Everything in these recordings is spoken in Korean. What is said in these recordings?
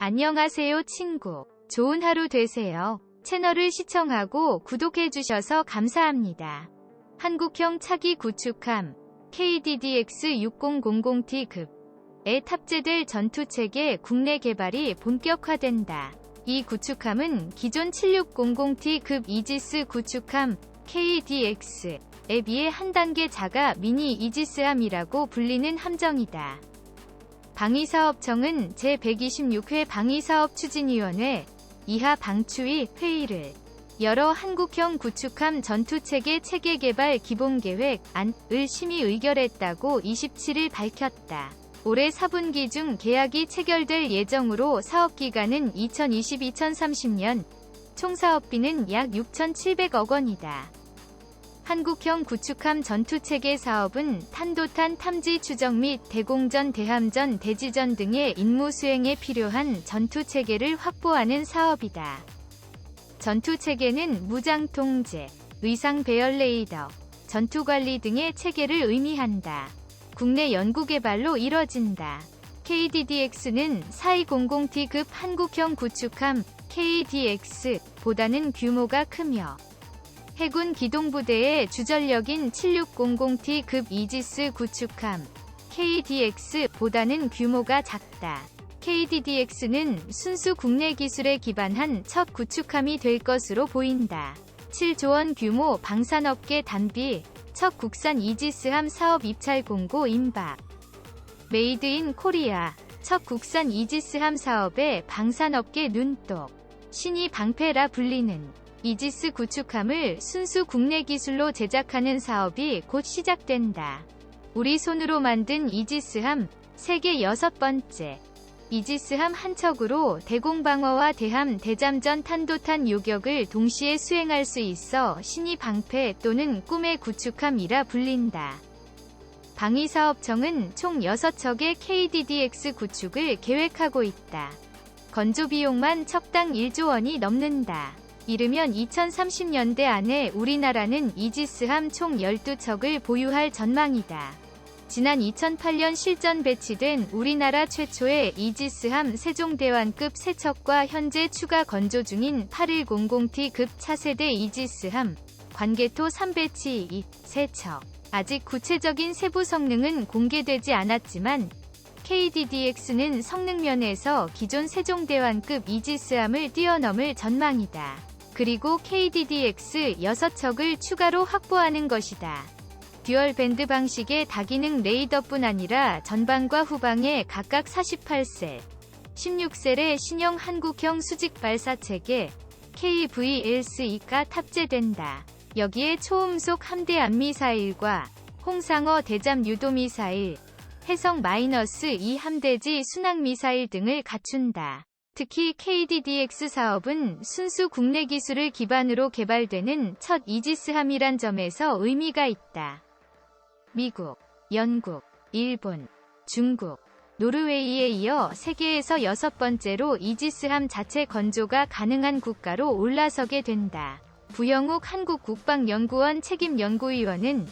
안녕하세요 친구. 좋은 하루 되세요. 채널을 시청하고 구독해주셔서 감사합니다. 한국형 차기 구축함 KDDX-6000T급에 탑재될 전투체계 국내 개발이 본격화된다. 이 구축함은 기존 7600T급 이지스 구축함 KDX에 비해 한 단계 작아 미니 이지스함이라고 불리는 함정이다. 방위사업청은 제126회 방위사업추진위원회 이하 방추위 회의를 열어 한국형 구축함 전투체계 체계개발 기본계획안을 심의 의결했다고 27일 밝혔다. 올해 4분기 중 계약이 체결될 예정으로 사업기간은 2020-2030년, 총 사업비는 약 6,700억 원이다. 한국형 구축함 전투체계 사업은 탄도탄 탐지 추적 및 대공전 대함전 대지전 등의 임무 수행에 필요한 전투체계를 확보하는 사업이다. 전투체계는 무장통제, 의상 배열 레이더, 전투관리 등의 체계를 의미한다. 국내 연구개발로 이뤄진다. KDDX는 4200T급 한국형 구축함 KDX보다는 규모가 크며 해군 기동부대의 주전력인 7600T급 이지스 구축함 KDX보다는 규모가 작다. KDDX는 순수 국내 기술에 기반한 첫 구축함이 될 것으로 보인다. 7조 원 규모 방산업계 단비, 첫 국산 이지스함 사업 입찰 공고 임박. 메이드 인 코리아, 첫 국산 이지스함 사업에 방산업계 눈독, 신이 방패라 불리는 이지스 구축함을 순수 국내 기술로 제작하는 사업이 곧 시작된다. 우리 손으로 만든 이지스함, 세계 6번째. 이지스함 한 척으로 대공방어와 대함 대잠전 탄도탄 요격을 동시에 수행할 수 있어 신이 방패 또는 꿈의 구축함이라 불린다. 방위사업청은 총 6척의 KDDX 구축을 계획하고 있다. 건조비용만 척당 1조 원이 넘는다. 이르면 2030년대 안에 우리나라는 이지스함 총 12척을 보유할 전망이다. 지난 2008년 실전 배치된 우리나라 최초의 이지스함 세종대왕급 3척과 현재 추가 건조 중인 8100T급 차세대 이지스함 관개토 3배치 3척. 아직 구체적인 세부 성능은 공개되지 않았지만 KDDX는 성능 면에서 기존 세종대왕급 이지스함을 뛰어넘을 전망이다. 그리고 KDDX 6척을 추가로 확보하는 것이다. 듀얼 밴드 방식의 다기능 레이더뿐 아니라 전방과 후방에 각각 48셀, 16셀의 신형 한국형 수직 발사체계 KVLC-2가 탑재된다. 여기에 초음속 함대함 미사일과 홍상어 대잠 유도미사일, 해성-2 함대지 순항미사일 등을 갖춘다. 특히 KDDX 사업은 순수 국내 기술을 기반으로 개발되는 첫 이지스함이란 점에서 의미가 있다. 미국, 영국, 일본, 중국, 노르웨이에 이어 세계에서 6번째로 이지스함 자체 건조가 가능한 국가로 올라서게 된다. 부영욱 한국국방연구원 책임연구위원은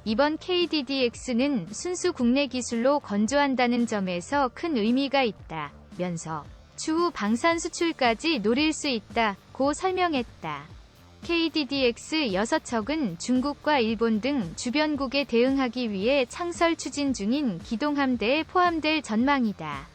이번 KDDX는 순수 국내 기술로 건조한다는 점에서 큰 의미가 있다면서 추후 방산 수출까지 노릴 수 있다고 설명했다. KDDX 6척은 중국과 일본 등 주변국에 대응하기 위해 창설 추진 중인 기동함대에 포함될 전망이다.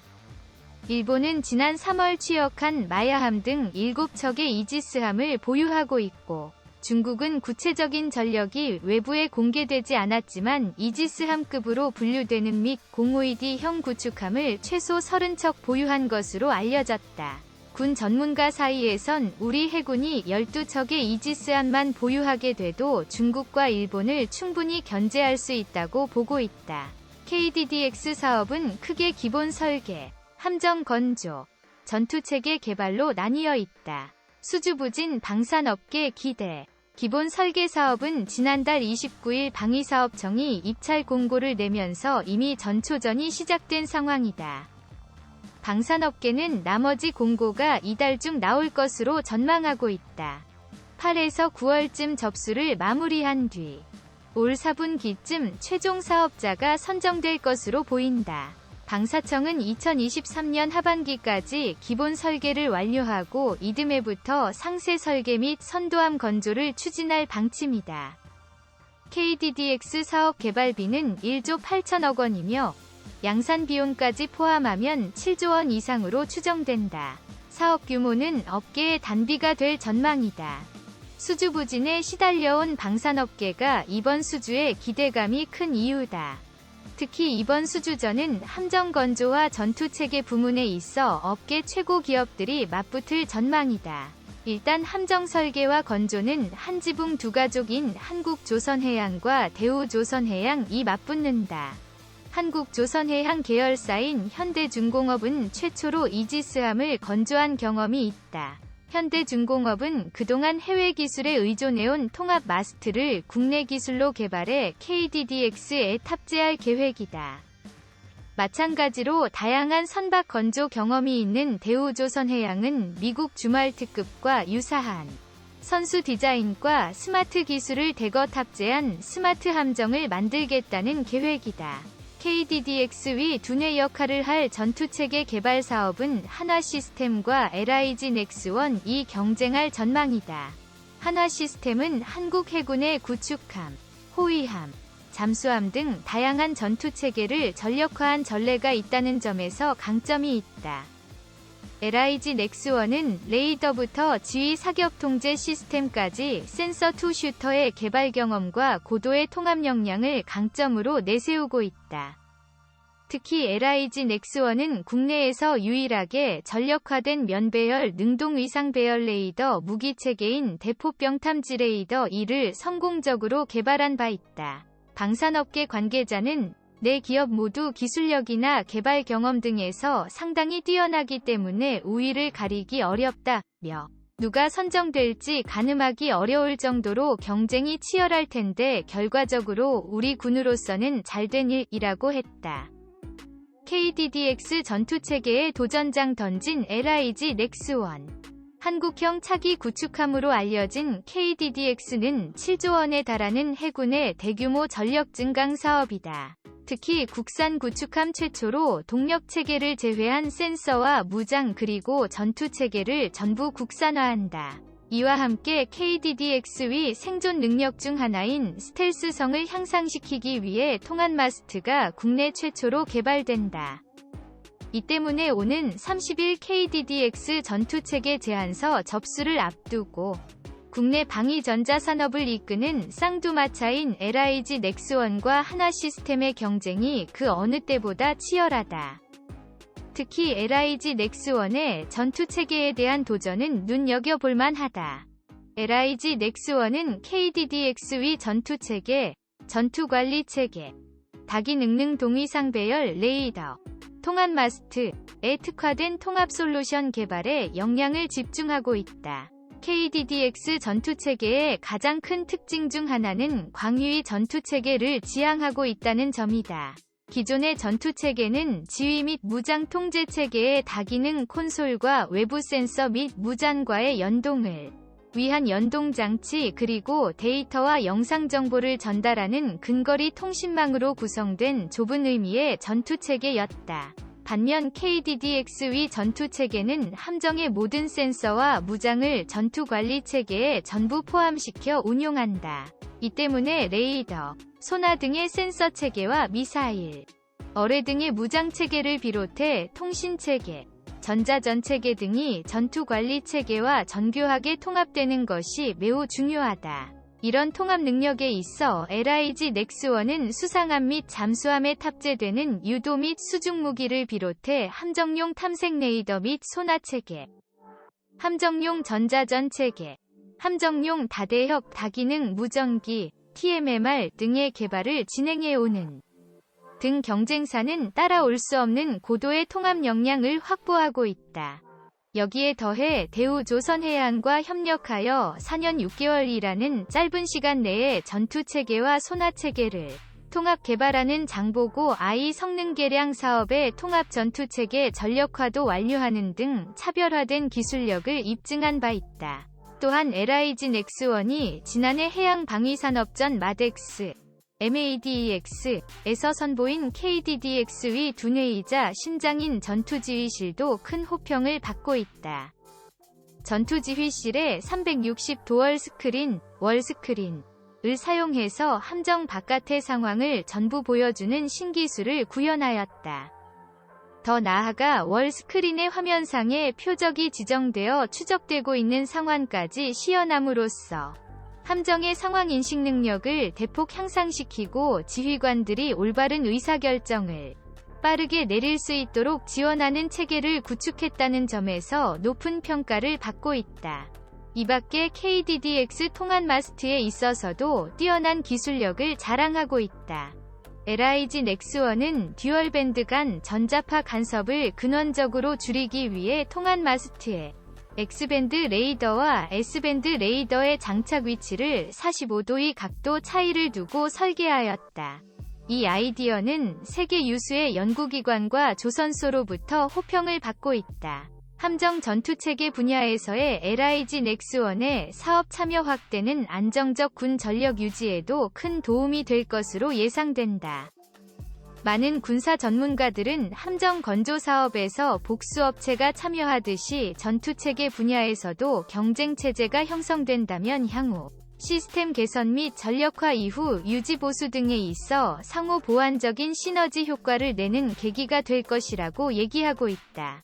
일본은 지난 3월 취역한 마야함 등 7척의 이지스함을 보유하고 있고 중국은 구체적인 전력이 외부에 공개되지 않았지만 이지스함급으로 분류되는 믹 052D형 구축함을 최소 30척 보유한 것으로 알려졌다. 군 전문가 사이에선 우리 해군이 12척의 이지스함만 보유하게 돼도 중국과 일본을 충분히 견제할 수 있다고 보고 있다. KDDX 사업은 크게 기본 설계, 함정 건조, 전투체계 개발로 나뉘어 있다. 수주부진 방산업계 기대. 기본 설계 사업은 지난달 29일 방위사업청이 입찰 공고를 내면서 이미 전초전이 시작된 상황이다. 방산업계는 나머지 공고가 이달 중 나올 것으로 전망하고 있다. 8에서 9월쯤 접수를 마무리한 뒤 올 4분기쯤 최종 사업자가 선정될 것으로 보인다. 방사청은 2023년 하반기까지 기본 설계를 완료하고 이듬해부터 상세 설계 및 선도함 건조를 추진할 방침이다. KDDX 사업 개발비는 1조 8천억 원이며 양산 비용까지 포함하면 7조 원 이상으로 추정된다. 사업 규모는 업계의 단비가 될 전망이다. 수주 부진에 시달려온 방산업계가 이번 수주에 기대감이 큰 이유다. 특히 이번 수주전은 함정 건조와 전투체계 부문에 있어 업계 최고 기업들이 맞붙을 전망이다. 일단 함정 설계와 건조는 한 지붕 두 가족인 한국조선해양과 대우조선해양이 맞붙는다. 한국조선해양 계열사인 현대중공업은 최초로 이지스함을 건조한 경험이 있다. 현대중공업은 그동안 해외 기술에 의존해온 통합 마스트를 국내 기술로 개발해 KDDX에 탑재할 계획이다. 마찬가지로 다양한 선박 건조 경험이 있는 대우조선해양은 미국 주말 특급과 유사한 선수 디자인과 스마트 기술을 대거 탑재한 스마트 함정을 만들겠다는 계획이다. KDDX 위 두뇌 역할을 할 전투체계 개발 사업은 한화시스템과 LIG 넥스원이 경쟁할 전망이다. 한화시스템은 한국 해군의 구축함, 호위함, 잠수함 등 다양한 전투체계를 전력화한 전례가 있다는 점에서 강점이 있다. LIG 넥스원은 레이더부터 지휘 사격 통제 시스템까지 센서 투 슈터의 개발 경험과 고도의 통합 역량을 강점으로 내세우고 있다. 특히 LIG 넥스원은 국내에서 유일하게 전력화된 면배열 능동 위상 배열 레이더 무기체계인 대포병 탐지 레이더 2를 성공적으로 개발한 바 있다. 방산업계 관계자는 네 기업 모두 기술력이나 개발 경험 등에서 상당히 뛰어나기 때문에 우위를 가리기 어렵다며 누가 선정될지 가늠하기 어려울 정도로 경쟁이 치열할 텐데 결과적으로 우리 군으로서는 잘된 일이라고 했다. KDDX 전투체계에 도전장 던진 LIG 넥스원. 한국형 차기 구축함으로 알려진 KDDX는 7조 원에 달하는 해군의 대규모 전력 증강 사업이다. 특히 국산 구축함 최초로 동력체계를 제외한 센서와 무장 그리고 전투체계를 전부 국산화한다. 이와 함께 KDDX 위 생존 능력 중 하나인 스텔스성을 향상시키기 위해 통합 마스트가 국내 최초로 개발된다. 이 때문에 오는 30일 KDDX 전투체계 제안서 접수를 앞두고 국내 방위전자산업을 이끄는 쌍두마차인 LIG 넥스원과 한화시스템의 경쟁이 그 어느 때보다 치열하다. 특히 LIG 넥스원의 전투체계에 대한 도전은 눈여겨볼 만하다. LIG 넥스원은 KDDX 위 전투체계, 전투관리체계, 다기능능 동위상 배열 레이더, 통합 마스트에 특화된 통합 솔루션 개발에 역량을 집중하고 있다. KDDX 전투체계의 가장 큰 특징 중 하나는 광유의 전투체계를 지향하고 있다는 점이다. 기존의 전투체계는 지휘 및 무장 통제체계의 다기능 콘솔과 외부 센서 및 무장과의 연동을 위한 연동장치 그리고 데이터와 영상 정보를 전달하는 근거리 통신망으로 구성된 좁은 의미의 전투체계였다. 반면 KDDX 위 전투체계는 함정의 모든 센서와 무장을 전투관리체계에 전부 포함시켜 운용한다. 이 때문에 레이더, 소나 등의 센서 체계와 미사일, 어뢰 등의 무장체계를 비롯해 통신체계, 전자전체계 등이 전투관리체계와 정교하게 통합되는 것이 매우 중요하다. 이런 통합 능력에 있어 LIG 넥스원은 수상함 및 잠수함에 탑재되는 유도 및 수중 무기를 비롯해 함정용 탐색 레이더 및 소나체계, 함정용 전자전체계, 함정용 다대역 다기능 무전기, TMMR 등의 개발을 진행해오는 등 경쟁사는 따라올 수 없는 고도의 통합 역량을 확보하고 있다. 여기에 더해 대우조선해양과 협력하여 4년 6개월이라는 짧은 시간 내에 전투체계와 소나체계를 통합 개발하는 장보고 I 성능 개량 사업의 통합 전투체계 전력화도 완료하는 등 차별화된 기술력을 입증한 바 있다. 또한 LIG 넥스원이 지난해 해양방위산업전 마덱스 MADEX에서 선보인 KDDX 위 두뇌이자 심장인 전투지휘실도 큰 호평을 받고 있다. 전투지휘실의 360 도어 스크린, 월스크린을 사용해서 함정 바깥의 상황을 전부 보여주는 신기술을 구현하였다. 더 나아가 월스크린의 화면상에 표적이 지정되어 추적되고 있는 상황까지 시연함으로써 함정의 상황 인식 능력을 대폭 향상시키고 지휘관들이 올바른 의사결정을 빠르게 내릴 수 있도록 지원하는 체계를 구축했다는 점에서 높은 평가를 받고 있다. 이밖에 KDDX 통한 마스트에 있어서도 뛰어난 기술력을 자랑하고 있다. LIG 넥스1은 듀얼밴드 간 전자파 간섭을 근원적으로 줄이기 위해 통한 마스트에 X밴드 레이더와 S밴드 레이더의 장착 위치를 45도의 각도 차이를 두고 설계하였다. 이 아이디어는 세계 유수의 연구기관과 조선소로부터 호평을 받고 있다. 함정 전투체계 분야에서의 LIG 넥스1의 사업 참여 확대는 안정적 군 전력 유지에도 큰 도움이 될 것으로 예상된다. 많은 군사 전문가들은 함정 건조 사업에서 복수업체가 참여하듯이 전투체계 분야에서도 경쟁체제가 형성된다면 향후 시스템 개선 및 전력화 이후 유지 보수 등에 있어 상호 보완적인 시너지 효과를 내는 계기가 될 것이라고 얘기하고 있다.